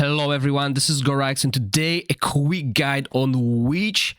Hello everyone, this is Gorax, and today a quick guide on which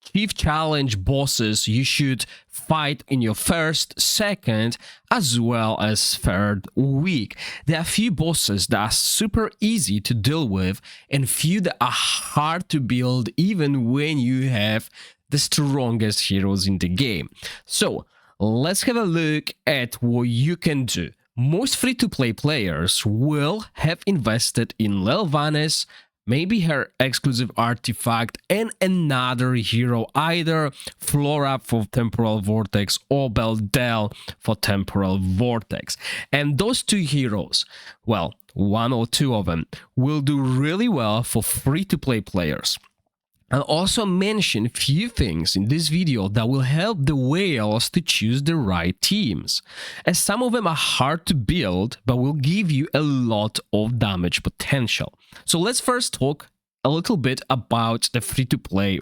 Chief Challenge bosses you should fight in your first, second, as well as third week. There are a few bosses that are super easy to deal with and few that are hard to build even when you have the strongest heroes in the game. So let's have a look at what you can do. Most free-to-play players will have invested in Lelvanis, maybe her exclusive artifact, and another hero, either Flora for Temporal Vortex or Beldel for Temporal Vortex. And those two heroes, well, one or two of them, will do really well for free-to-play players. I'll also mention a few things in this video that will help the whales to choose the right teams, as some of them are hard to build but will give you a lot of damage potential. So let's first talk a little bit about the free-to-play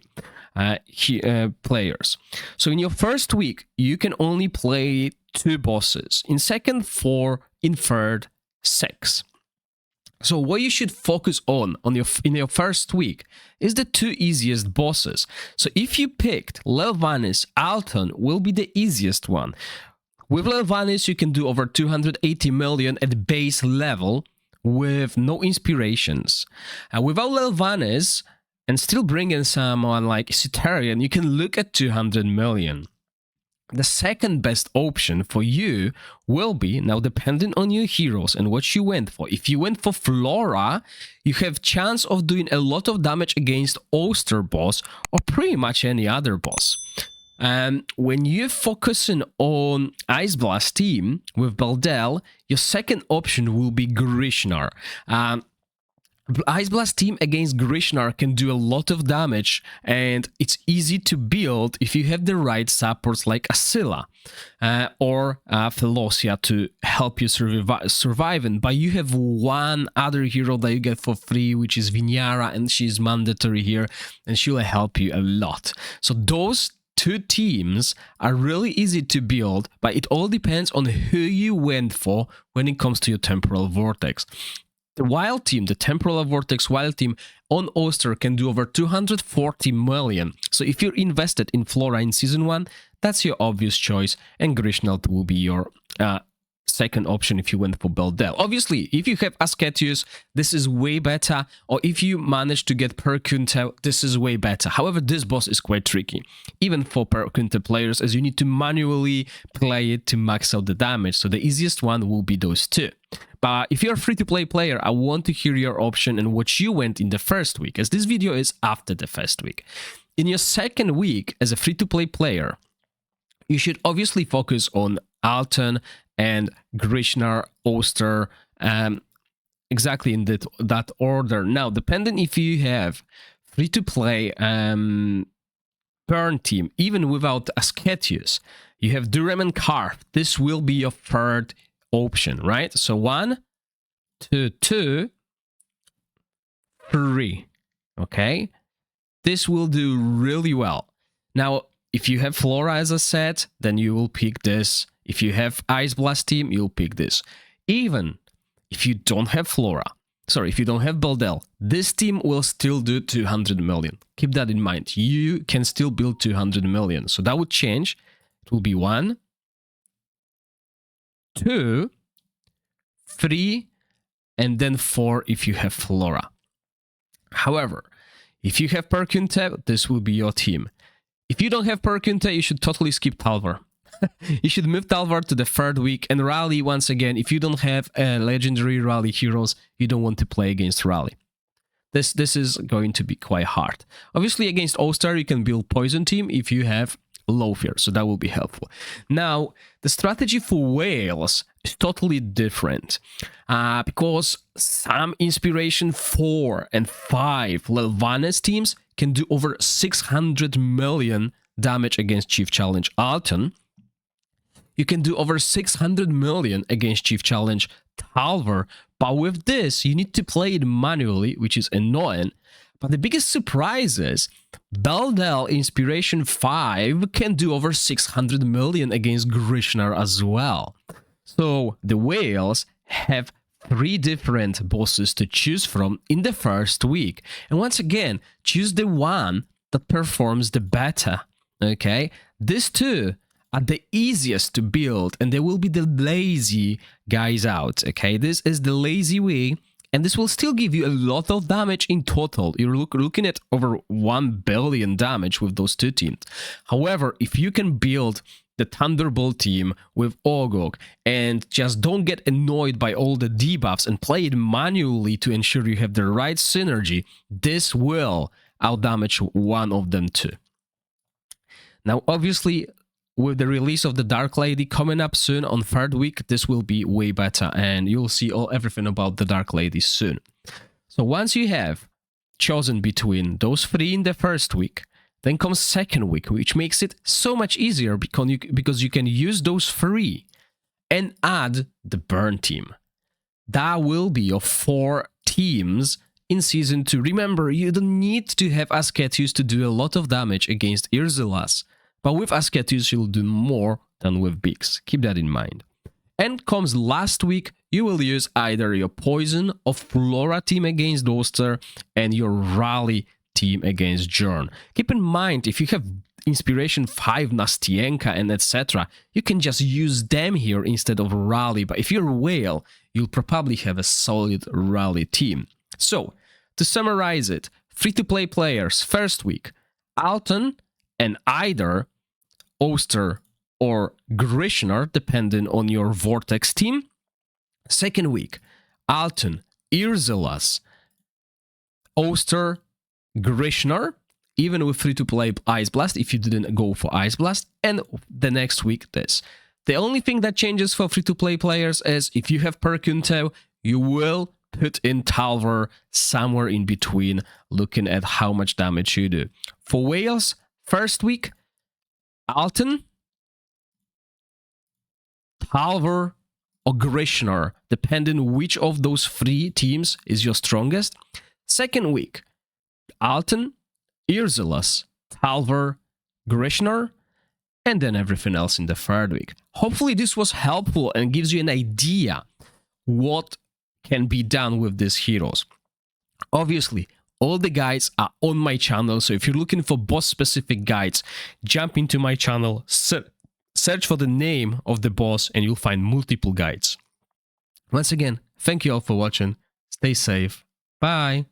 players. So in your first week, you can only play 2 bosses, in second 4, in third 6. So what you should focus on in your first week is the 2 easiest bosses. So if you picked Lelvanis, Alton will be the easiest one. With Lelvanis, you can do over 280 million at base level with no inspirations. Without Lelvanis, and still bring in someone like Citarian, you can look at 200 million. The second best option for you will be, now depending on your heroes and what you went for. If you went for Flora, you have chance of doing a lot of damage against Oster boss or pretty much any other boss. When you're focusing on Ice Blast team with Beldel, your second option will be Grishnar. Ice Blast team against Grishnar can do a lot of damage, and it's easy to build if you have the right supports like Asila or Felocia to help you surviving. But you have one other hero that you get for free, which is Vinyara, and she's mandatory here, and she'll help you a lot. So those 2 teams are really easy to build, but it all depends on who you went for when it comes to your Temporal Vortex. The Wild team, the Temporal Vortex Wild team on Oster can do over 240 million. So if you're invested in Flora in Season 1, that's your obvious choice, and Grishnar will be your second option if you went for Beldel. Obviously, if you have Ascetius, this is way better, or if you manage to get Perkunte, this is way better. However, this boss is quite tricky, even for Perkunte players, as you need to manually play it to max out the damage, so the easiest one will be those 2. But if you're a free-to-play player, I want to hear your option and what you went in the first week, as this video is after the first week. In your second week as a free-to-play player, you should obviously focus on Alton and Grishnar, Oster, exactly in that order. Now, depending if you have free-to-play burn team, even without Ascetius, you have Durham and Karth. This will be your third option, right? So 1, 2, 2, 3. Okay, this will do really well. Now, if you have Flora as a set, then you will pick this. If you have Ice Blast team, you'll pick this. Even if you don't have Flora, sorry, if you don't have Beldel, this team will still do 200 million. Keep that in mind. You can still build 200 million. So that would change. It will be 1, 2, 3, and then 4 if you have Flora. However, if you have Perkunte, this will be your team. If you don't have Perkunte, you should totally skip Talvar. You should move Talvar to the third week, and Rally, once again, if you don't have legendary Rally heroes, you don't want to play against Rally. This is going to be quite hard. Obviously, against Oster, you can build Poison team if you have low fear, so that will be helpful. Now, the strategy for whales is totally different because some Inspiration 4 and 5 Lelvanis teams can do over 600 million damage against Chief Challenge Alton. You can do over 600 million against Chief Challenge Talvar, but with this, you need to play it manually, which is annoying. But the biggest surprise is Beldel Inspiration 5 can do over 600 million against Grishnar as well. So the whales have 3 different bosses to choose from in the first week. And once again, choose the one that performs the better. Okay? These 2 are the easiest to build, and they will be the lazy guys out. Okay? This is the lazy way, and this will still give you a lot of damage in total. You're looking at over 1 billion damage with those 2 teams. However, if you can build the Thunderbolt team with Ogog and just don't get annoyed by all the debuffs and play it manually to ensure you have the right synergy, this will outdamage one of them too. Now, obviously, with the release of the Dark Lady coming up soon on 3rd week, this will be way better, and you'll see everything about the Dark Lady soon. So once you have chosen between those 3 in the first week, then comes 2nd week, which makes it so much easier because you can use those 3 and add the Burn team. That will be your 4 teams in Season 2. Remember, you don't need to have Ascetius to do a lot of damage against Urzulas, but with Ascetius you'll do more than with Bix. Keep that in mind. And comes last week, you will use either your Poison or Flora team against Oster and your Rally team against Jorn. Keep in mind, if you have Inspiration 5, Nastienka, and etc., you can just use them here instead of Rally, but if you're Whale, you'll probably have a solid Rally team. So, to summarize it, free-to-play players, first week, Alton and either Oster or Grishnar, depending on your Vortex team. Second week, Alton, Urzulas, Oster, Grishnar, even with free-to-play Ice Blast, if you didn't go for Ice Blast, and the next week this. The only thing that changes for free-to-play players is if you have Perkunto, you will put in Talvar somewhere in between, looking at how much damage you do. For Whales, first week, Alton, Talvar, or Grishnar, depending which of those 3 teams is your strongest. Second week, Alton, Urzulas, Talvar, Grishnar, and then everything else in the 3rd week. Hopefully this was helpful and gives you an idea what can be done with these heroes. Obviously, all the guides are on my channel, so if you're looking for boss-specific guides, jump into my channel, search for the name of the boss, and you'll find multiple guides. Once again, thank you all for watching. Stay safe. Bye.